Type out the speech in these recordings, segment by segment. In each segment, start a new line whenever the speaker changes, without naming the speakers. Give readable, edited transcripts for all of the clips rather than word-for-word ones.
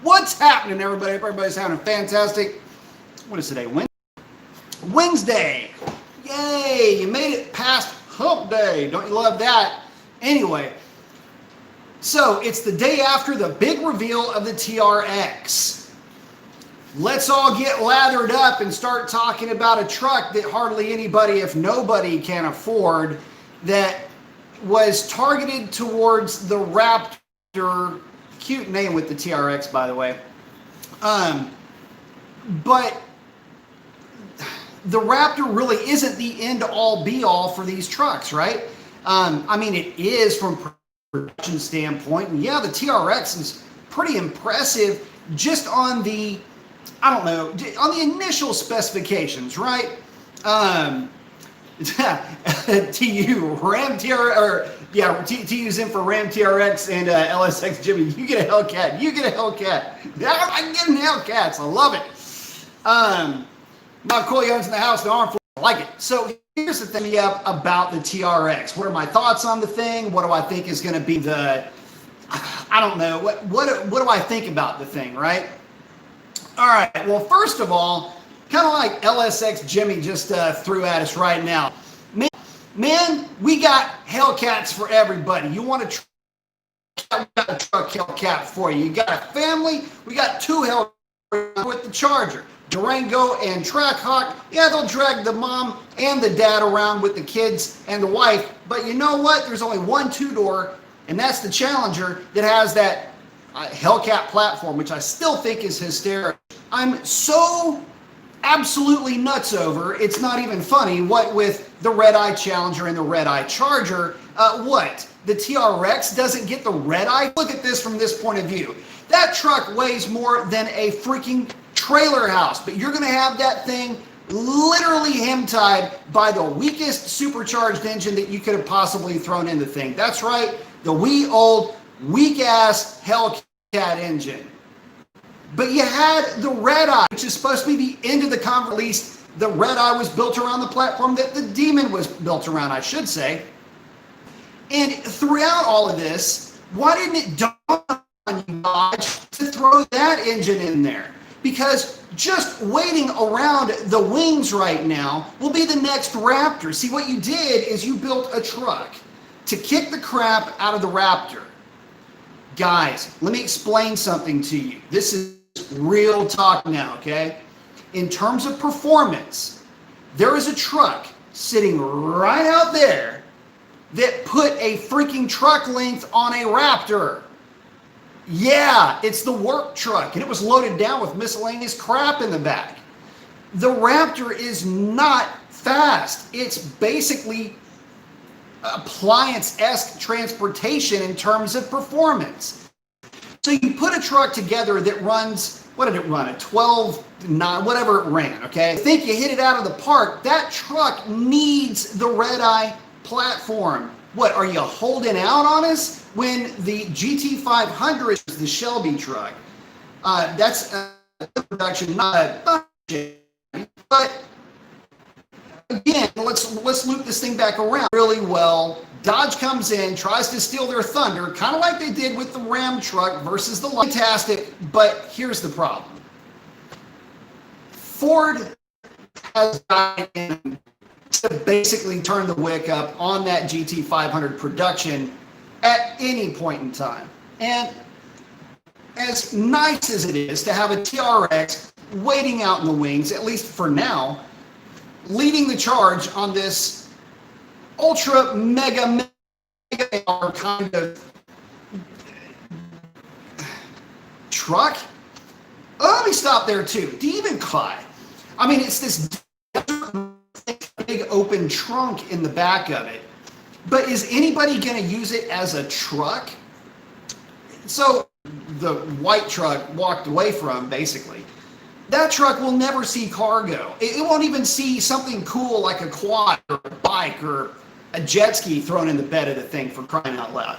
What's happening, everybody? Everybody's having fantastic. What is today? Wednesday. Yay! You made it past Hump Day. Don't you love that? Anyway, so it's the day after the big reveal of the TRX. Let's all get lathered up and start talking about a truck that hardly anybody, if nobody, can afford, that was targeted towards the Raptor. Cute name with the TRX, by the way. But the Raptor really isn't the end-all be-all for these trucks, right? I mean, it is from a production standpoint. And yeah, the TRX is pretty impressive just on the, I don't know, on the initial specifications, right? TU, Ram TRX, or yeah, TU's in for Ram TRX and LSX Jimmy. You get a Hellcat. You get a Hellcat. I'm getting Hellcats. I love it. Not cool. Young's in the house. The arm. I like it. So here's the thing about the TRX. What are my thoughts on the thing? What do I think is going to be the? I don't know. What do I think about the thing? Right. All right. Well, first of all, kind of like LSX Jimmy just threw at us right now. Man, we got Hellcats for everybody. You want a truck? We got a truck Hellcat for you. You got a family? We got two Hellcats with the Charger. Durango and Trackhawk, yeah, they'll drag the mom and the dad around with the kids and the wife. But you know what? There's only one two-door, and that's the Challenger that has that Hellcat platform, which I still think is hysterical. I'm so absolutely nuts over, it's not even funny, what with the red-eye Challenger and the red-eye Charger, what? The TRX doesn't get the red-eye? Look at this from this point of view. That truck weighs more than a freaking trailer house, but you're going to have that thing literally hem-tied by the weakest supercharged engine that you could have possibly thrown in the thing. That's right, the wee old, weak-ass Hellcat engine. But you had the red-eye, which is supposed to be the end of the conference. At least the red-eye was built around the platform that the Demon was built around, I should say. And throughout all of this, why didn't it dawn on you guys to throw that engine in there? Because just waiting around the wings right now will be the next Raptor. See, what you did is you built a truck to kick the crap out of the Raptor. Guys, let me explain something to you. This is real talk now, okay? In terms of performance, there is a truck sitting right out there that put a freaking truck length on a Raptor. Yeah, it's the work truck, and it was loaded down with miscellaneous crap in the back. The Raptor is not fast. It's basically appliance-esque transportation in terms of performance. So you put a truck together that runs, what did it run? A 12.9, whatever it ran, okay? I think you hit it out of the park. That truck needs the red-eye platform. What, are you holding out on us? When the GT500 is the Shelby truck, that's a production, not a budget. But again, let's loop this thing back around really well. Dodge comes in, tries to steal their thunder, kind of like they did with the Ram truck versus the fantastic. But here's the problem: Ford has got in to basically turn the wick up on that GT500 production at any point in time. And as nice as it is to have a TRX waiting out in the wings, at least for now, leading the charge on this ultra mega kind of truck. Let me stop there too. Do you even cry? I mean, it's this big open trunk in the back of it. But is anybody going to use it as a truck? So the white truck walked away from, basically. That truck will never see cargo. It won't even see something cool like a quad or a bike or a jet ski thrown in the bed of the thing, for crying out loud.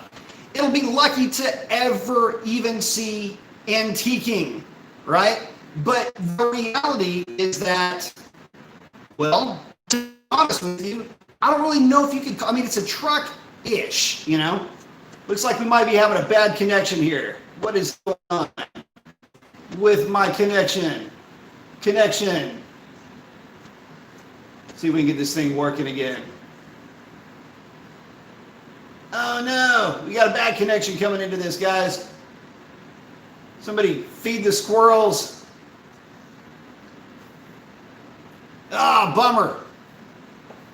It'll be lucky to ever even see antiquing, right? But the reality is that, well, to be honest with you, I don't really know if you could, I mean, it's a truck-ish, you know? Looks like we might be having a bad connection here. What is going on? with my connection. Connection. See if we can get this thing working again. Oh no, we got a bad connection coming into this, guys. Somebody feed the squirrels. Ah, oh, bummer.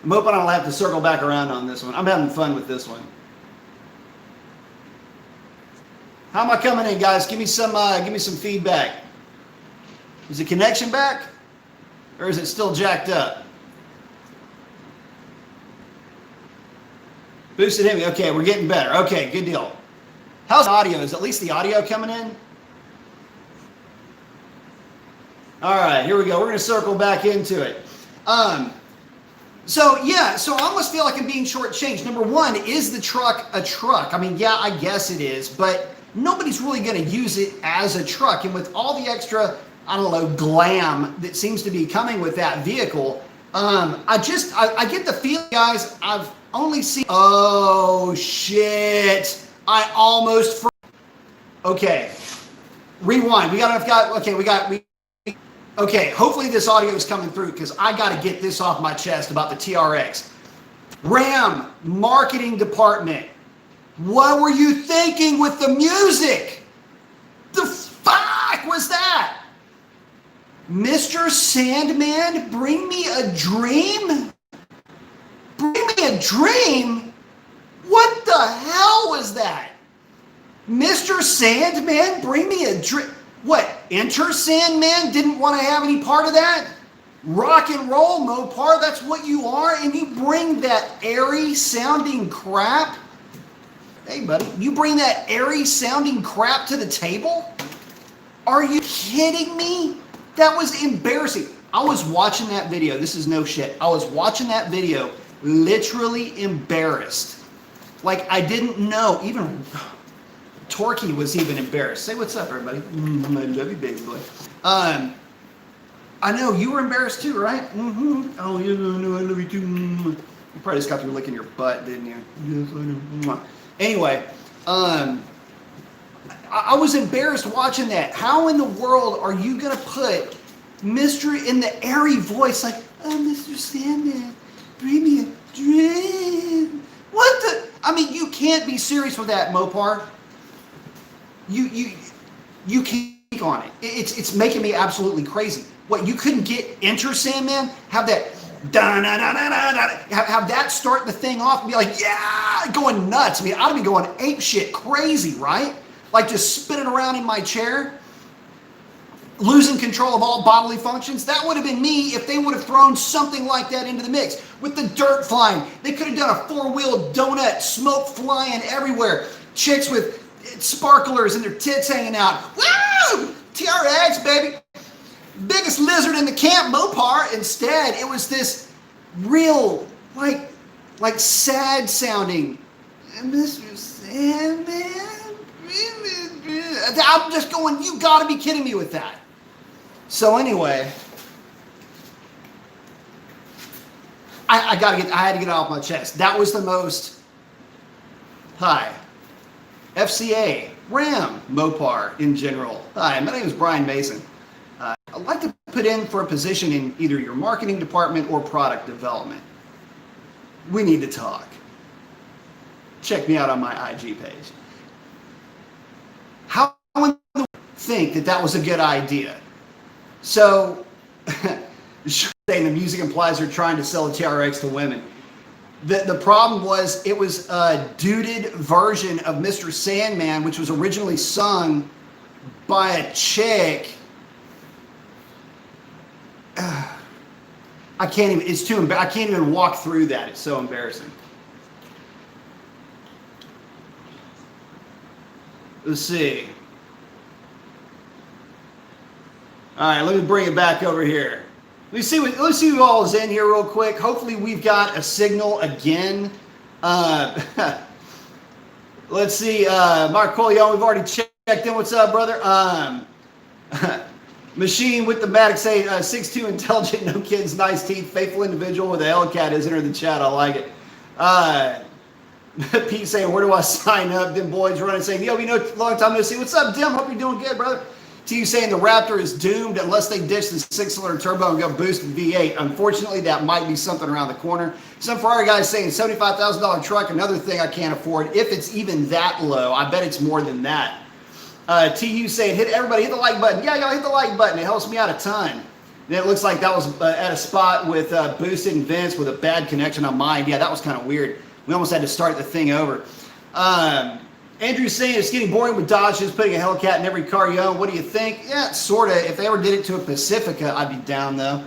I'm hoping I don't have to circle back around on this one. I'm having fun with this one. How am I coming in, guys? Give me some feedback. Is the connection back? Or is it still jacked up? Boosted him. Okay, we're getting better. Okay, good deal. How's the audio? Is at least the audio coming in? All right, here we go. We're going to circle back into it. So I almost feel like I'm being shortchanged. Number one, is the truck a truck? I mean, yeah, I guess it is, but nobody's really going to use it as a truck. And with all the extra, I don't know, glam that seems to be coming with that vehicle, I get the feeling, guys, I've only seen, oh shit, I almost, okay, rewind. Okay, hopefully this audio is coming through because I got to get this off my chest about the TRX. Ram marketing department. What were you thinking with the music? The fuck was that? Mr. Sandman, bring me a dream? Bring me a dream? What the hell was that? Mr. Sandman, bring me a dream. What, Enter Sandman didn't want to have any part of that? Rock and roll, Mopar, that's what you are? And you bring that airy sounding crap? Hey, buddy, you bring that airy sounding crap to the table? Are you kidding me? That was embarrassing. I was watching that video. This is no shit. I was watching that video, literally embarrassed. Like I didn't know, even Torquay was even embarrassed. Say what's up, everybody. I love you, baby boy. I know you were embarrassed too, right? Mm-hmm. Oh, yeah, no, I love you too. You probably just got through licking your butt, didn't you? Yes, I know. Anyway, I was embarrassed watching that. How in the world are you gonna put Mr. in the airy voice like, oh, Mr. Sandman, bring me a dream? What the? I mean, you can't be serious with that, Mopar. You can't on it. It's making me absolutely crazy. What, you couldn't get Enter Sandman? Have that have that start the thing off and be like, yeah, going nuts. I mean, I'd be going ape shit crazy, right? Like just spinning around in my chair, losing control of all bodily functions. That would have been me if they would have thrown something like that into the mix. With the dirt flying, they could have done a four-wheel donut, smoke flying everywhere, chicks with sparklers and their tits hanging out. Woo! TRX, baby. Biggest lizard in the camp, Mopar. Instead, it was this real, like sad sounding, Mr. Sandman. I'm just going, you gotta be kidding me with that. So anyway, I had to get it off my chest. That was the most, hi, FCA, Ram, Mopar in general. Hi, my name is Brian Mason. I'd like to put in for a position in either your marketing department or product development. We need to talk. Check me out on my IG page. How would you think that was a good idea? So, saying the music implies they're trying to sell a TRX to women. The problem was it was a duded version of Mr. Sandman, which was originally sung by a chick. I can't even, it's too embarrassing. I can't even walk through that. It's so embarrassing. Let's see. All right, let me bring it back over here. Let's see who all is in here real quick. Hopefully we've got a signal again. Let's see, Mark Coleon, we've already checked in. What's up, brother? Machine with the Matic say 6'2", intelligent, no kids, nice teeth, faithful individual with a Hellcat has entered the chat. I like it. Pete saying, where do I sign up? Dim Boyd's running saying, yo, we know long time no see. What's up, Dim? Hope you're doing good, brother. TU saying the Raptor is doomed unless they ditch the 6-cylinder turbo and go boosted V8. Unfortunately, that might be something around the corner. Some Ferrari guys saying $75,000 truck, another thing I can't afford. If it's even that low, I bet it's more than that. TU saying, everybody hit the like button. Yeah, y'all hit the like button. It helps me out a ton. And it looks like that was at a spot with boosted and vents with a bad connection on mine. Yeah, that was kind of weird. We almost had to start the thing over. Andrew's saying it's getting boring with Dodge just putting a Hellcat in every car you own. What do you think? Yeah, sort of. If they ever did it to a Pacifica, I'd be down, though.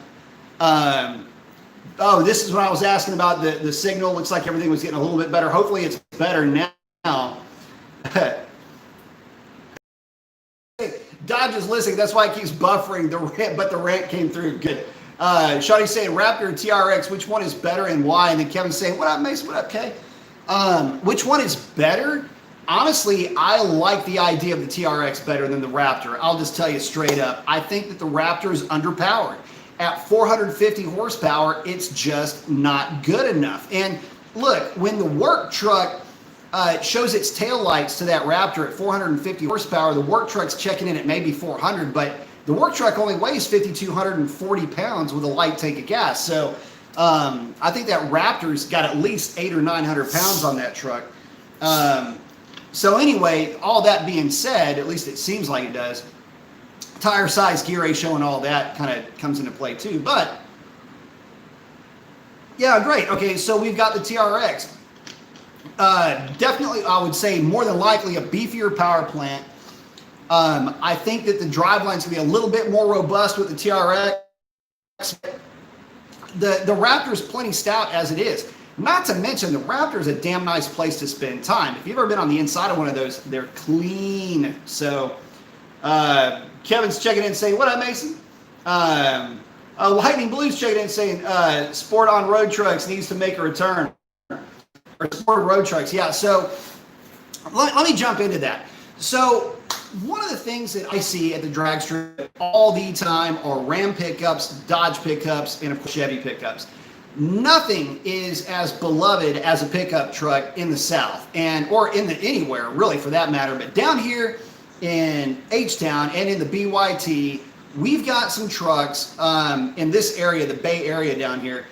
Oh, this is what I was asking about the signal. Looks like everything was getting a little bit better. Hopefully it's better now. Dodge is listening. That's why it keeps buffering, but the rant came through. Good. Shawty's saying Raptor and TRX, which one is better and why? And then Kevin's saying, what up, Mason? What up, Kay? Which one is better? Honestly, I like the idea of the TRX better than the Raptor. I'll just tell you straight up. I think that the Raptor is underpowered. At 450 horsepower, it's just not good enough. And look, when the work truck shows its taillights to that Raptor at 450 horsepower, the work truck's checking in at maybe 400, but the work truck only weighs 5,240 pounds with a light tank of gas. So I think that Raptor's got at least 800 or 900 pounds on that truck. So anyway, all that being said, at least it seems like it does, tire size, gear ratio, and all that kind of comes into play too. But yeah, great. Okay, so we've got the TRX. Definitely, I would say more than likely a beefier power plant. I think that the driveline's gonna be a little bit more robust with the TRX. The Raptor's plenty stout as it is. Not to mention, the Raptor is a damn nice place to spend time. If you've ever been on the inside of one of those, they're clean. So, Kevin's checking in saying, what up, Mason? Lightning Blues checking in saying, Sport on road trucks needs to make a return. Or Sport road trucks, yeah. So, let me jump into that. So, one of the things that I see at the drag strip all the time are Ram pickups, Dodge pickups, and of course Chevy pickups. Nothing is as beloved as a pickup truck in the South, or in anywhere really for that matter. But down here in H-Town and in the BYT, we've got some trucks in this area, the Bay Area down here.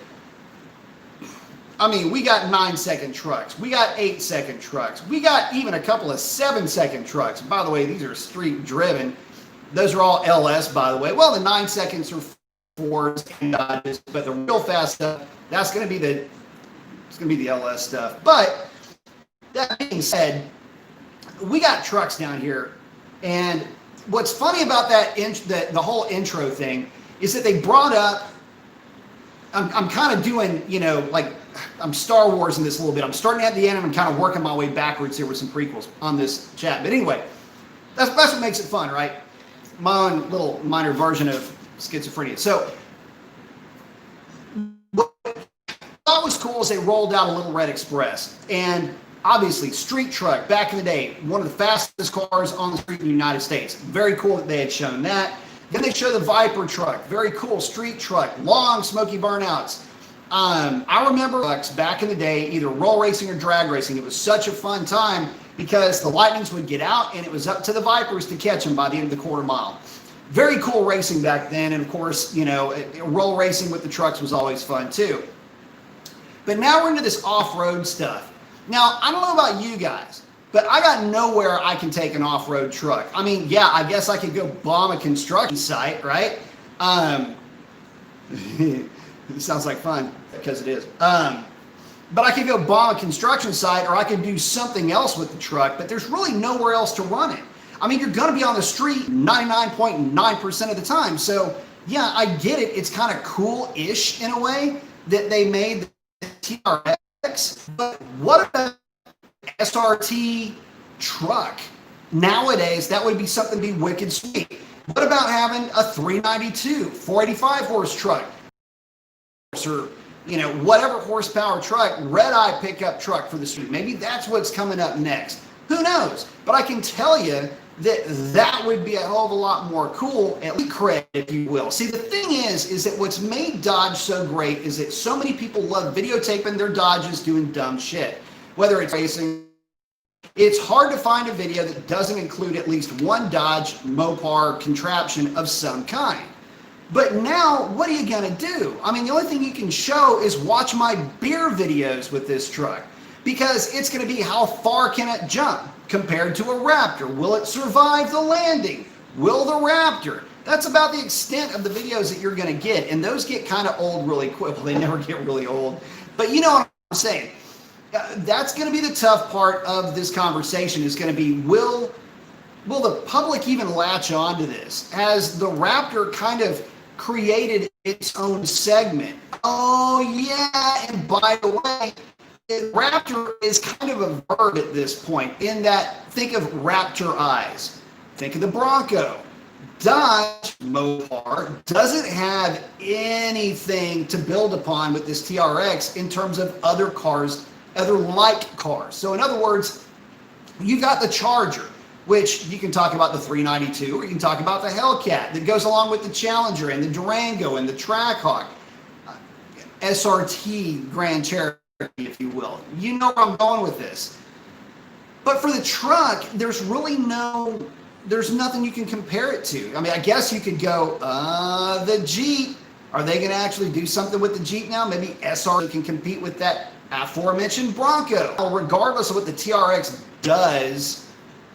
I mean, we got 9-second trucks. We got 8-second trucks. We got even a couple of 7-second trucks. By the way, these are street driven. Those are all LS, by the way. Well, the 9 seconds are Fords and Dodges, but the real fast stuff, that's going to be the LS stuff. But that being said, we got trucks down here, and what's funny about that the whole intro thing is that they brought up. I'm kind of doing, like I'm Star Wars in this a little bit. I'm starting at the end and I'm kind of working my way backwards here with some prequels on this chat. But anyway, that's what makes it fun, right? My own little minor version of schizophrenia. So what I thought was cool is they rolled out a Little Red Express. And obviously, street truck, back in the day, one of the fastest cars on the street in the United States. Very cool that they had shown that. Then they show the Viper truck, very cool street truck, long smoky burnouts. I remember trucks back in the day, either roll racing or drag racing. It was such a fun time because the Lightnings would get out and it was up to the Vipers to catch them by the end of the quarter mile. Very cool racing back then, and of course, roll racing with the trucks was always fun too. But now we're into this off-road stuff. Now, I don't know about you guys, but I got nowhere I can take an off-road truck. I mean, yeah, I guess I could go bomb a construction site, right? It sounds like fun, because it is. But I could go bomb a construction site, or I could do something else with the truck, but there's really nowhere else to run it. I mean, you're going to be on the street 99.9% of the time. So, yeah, I get it. It's kind of cool-ish in a way that they made the TRX, but what about SRT truck? Nowadays, that would be something to be wicked sweet. What about having a 392, 485 horse truck? Or, whatever horsepower truck, red-eye pickup truck for the street. Maybe that's what's coming up next. Who knows? But I can tell you that would be a hell of a lot more cool, at least credit, if you will. See, the thing is that what's made Dodge so great is that so many people love videotaping their Dodges doing dumb shit. Whether it's racing It's hard to find a video that doesn't include at least one Dodge Mopar contraption of some kind. But now, what are you gonna do? I mean, the only thing you can show is watch my beer videos with this truck, because it's gonna be how far can it jump compared to a Raptor? Will it survive the landing? Will the Raptor? That's about the extent of the videos that you're gonna get, and those get kind of old really quick. Well, they never get really old, but you know what I'm saying. That's gonna be the tough part of this conversation, is gonna be, will the public even latch on to this? Has the Raptor kind of created its own segment? Oh yeah, and by the way, Raptor is kind of a verb at this point, in that, think of Raptor eyes. Think of the Bronco. Dodge Mopar doesn't have anything to build upon with this TRX in terms of other cars, other like cars. So in other words, you got the Charger, which you can talk about the 392, or you can talk about the Hellcat that goes along with the Challenger and the Durango and the Trackhawk, SRT Grand Cherokee, if you will. You know where I'm going with this. But for the truck, there's nothing you can compare it to. I mean, I guess you could go, the Jeep. Are they going to actually do something with the Jeep now? Maybe SR can compete with that aforementioned Bronco. Well, regardless of what the TRX does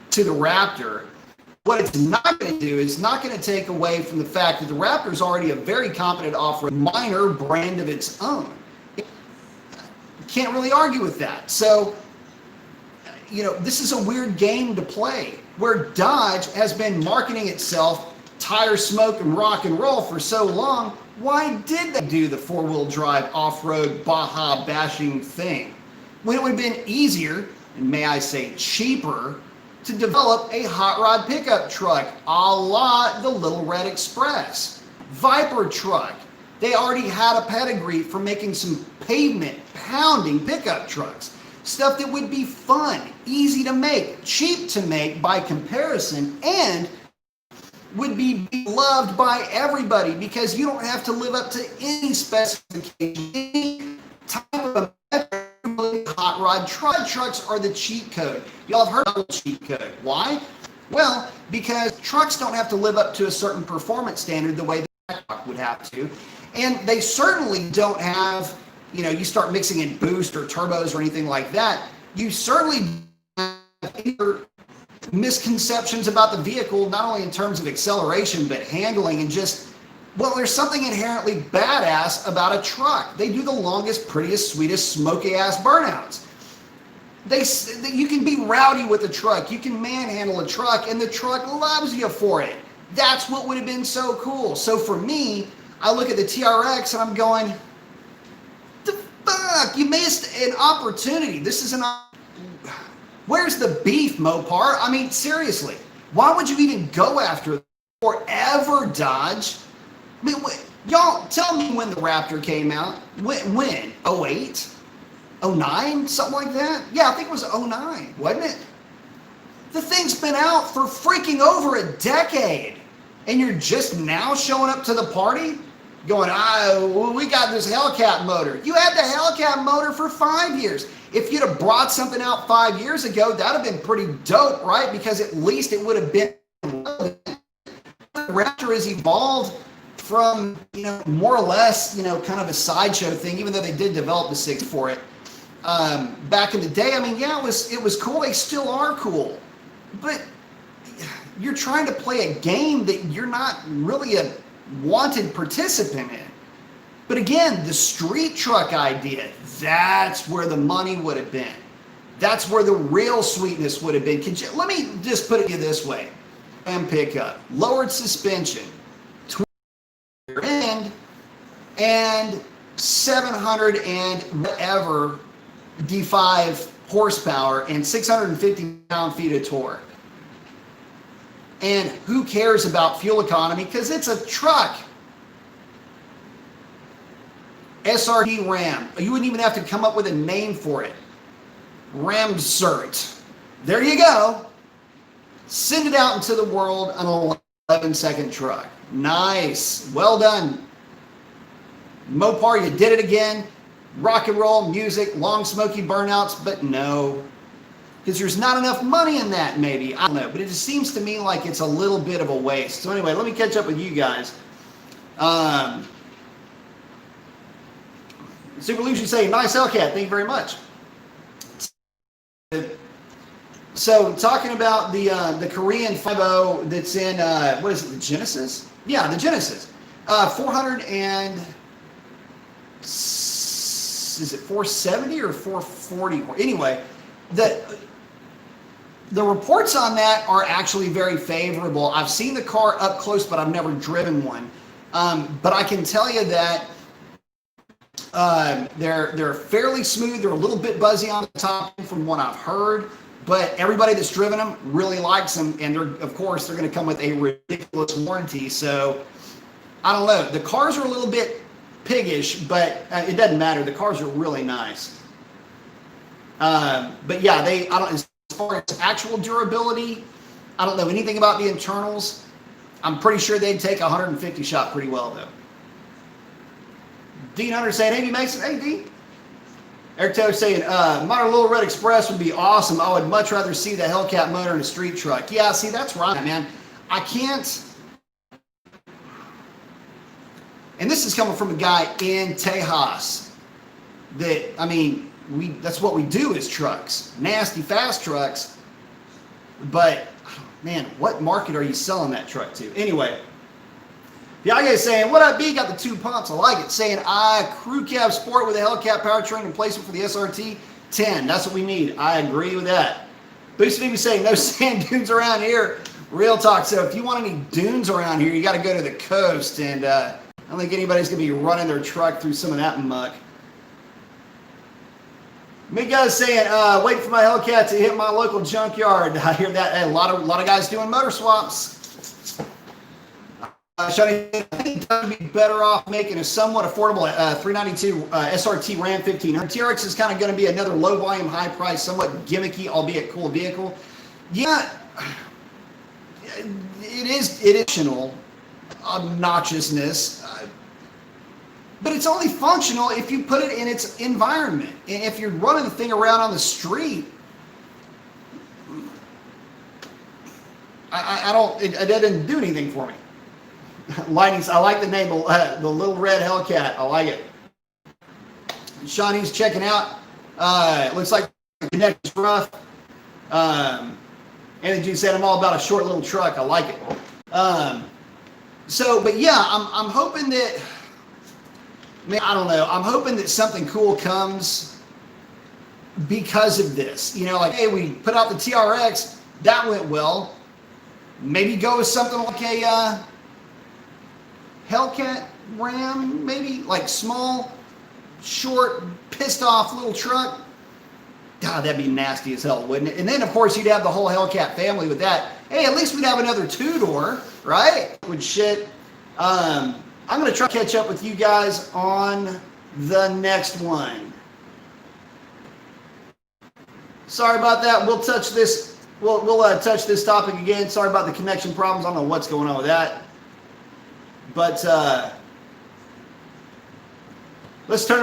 to the Raptor, what it's not going to do is not going to take away from the fact that the Raptor is already a very competent off-road minor brand of its own. Can't really argue with that. So, you know, this is a weird game to play, where Dodge has been marketing itself tire smoke and rock and roll for so long. Why did they do the four-wheel drive off-road Baja bashing thing when it would have been easier, and may I say cheaper, to develop a hot rod pickup truck a la the Little Red Express? Viper truck. They already had a pedigree for making some pavement pounding pickup trucks. Stuff that would be fun, easy to make, cheap to make by comparison, and would be loved by everybody, because you don't have to live up to any specification, any type of a hot rod truck. Trucks are the cheat code. Y'all have heard of the cheat code. Why? Well, because trucks don't have to live up to a certain performance standard the way the truck would have to. And they certainly don't have, you know, you start mixing in boost or turbos or anything like that, you certainly have misconceptions about the vehicle, not only in terms of acceleration, but handling, and just, well, there's something inherently badass about a truck. They do the longest, prettiest, sweetest, smoky-ass burnouts. You can be rowdy with a truck, you can manhandle a truck, and the truck loves you for it. That's what would have been so cool. So for me, I look at the TRX and I'm going, the fuck, you missed an opportunity. This is where's the beef, Mopar? I mean, seriously, why would you even go after it forever, Dodge? I mean, y'all tell me when the Raptor came out. When? 08? 09? Something like that? Yeah, I think it was 09, wasn't it? The thing's been out for freaking over a decade, and you're just now showing up to the party going, we got this Hellcat motor. You had the Hellcat motor for 5 years. If you'd have brought something out 5 years ago, that would have been pretty dope, right? Because at least it would have been. The Raptor has evolved from, you know, more or less, you know, kind of a sideshow thing, even though they did develop the six for it back in the day. I mean, yeah, it was cool. They still are cool. But you're trying to play a game that you're not really a wanted participant in. But again, the street truck idea, that's where the money would have been. That's where the real sweetness would have been. Let me just put it to you this way. And pickup, lowered suspension, rear end, and 700 and whatever D5 horsepower and 650 pound-feet of torque. And who cares about fuel economy? Because it's a truck. SRT Ram. You wouldn't even have to come up with a name for it. Ramsert. There you go. Send it out into the world on an 11-second truck. Nice. Well done. Mopar, you did it again. Rock and roll, music, long smoky burnouts, but no. because there's not enough money in that, maybe. I don't know, but it just seems to me like it's a little bit of a waste. So anyway, let me catch up with you guys. Super Lucy saying, nice Hellcat, thank you very much. So talking about the Korean 5.0 that's in, what is it, the Genesis? Yeah, the Genesis. 400 and, is it 470 or 440? Anyway, the reports on that are actually very favorable. I've seen the car up close, but I've never driven one. But I can tell you that they're fairly smooth. They're a little bit buzzy on the top from what I've heard, but everybody that's driven them really likes them. And of course, they're going to come with a ridiculous warranty. So I don't know. The cars are a little bit piggish, but it doesn't matter. The cars are really nice. But yeah, as far as actual durability, I don't know anything about the internals. I'm pretty sure they'd take 150 shot pretty well though. Dean Hunter saying, hey, Mason. Hey, Dean. Eric Taylor saying, modern Little Red Express would be awesome. I would much rather see the Hellcat motor in a street truck. Yeah, see, that's right, man. I can't. And this is coming from a guy in Tejas. That, I mean, that's what we do is trucks. Nasty, fast trucks. But, man, what market are you selling that truck to? Anyway. Yeah, guys saying, what up, B? Got the 2 pumps. I like it. Saying, crew cab sport with a Hellcat powertrain replacement for the SRT 10. That's what we need. I agree with that. Boost Phoebe saying, no sand dunes around here. Real talk. So if you want any dunes around here, you got to go to the coast. And I don't think anybody's going to be running their truck through some of that muck. Me guys saying, wait for my Hellcat to hit my local junkyard. I hear that. Hey, a lot of guys doing motor swaps. Shani, I think it would be better off making a somewhat affordable 392 SRT Ram 1500. TRX is kind of going to be another low volume, high price, somewhat gimmicky, albeit cool vehicle. Yeah, it is additional obnoxiousness, but it's only functional if you put it in its environment. And if you're running the thing around on the street, it doesn't do anything for me. Lightnings, I like the name, the Little Red Hellcat. I like it. Shawnee's checking out. It looks like the connection's rough. Anthony said, I'm all about a short little truck. I like it. But yeah, I'm hoping that, man, I don't know. I'm hoping that something cool comes because of this. You know, like, hey, we put out the TRX. That went well. Maybe go with something like a Hellcat Ram, maybe like small, short, pissed off little truck. God, that'd be nasty as hell, wouldn't it? And then, of course, you'd have the whole Hellcat family with that. Hey, at least we'd have another 2-door, right? With shit. I'm going to try to catch up with you guys on the next one. Sorry about that. We'll touch this. We'll touch this topic again. Sorry about the connection problems. I don't know what's going on with that. But let's turn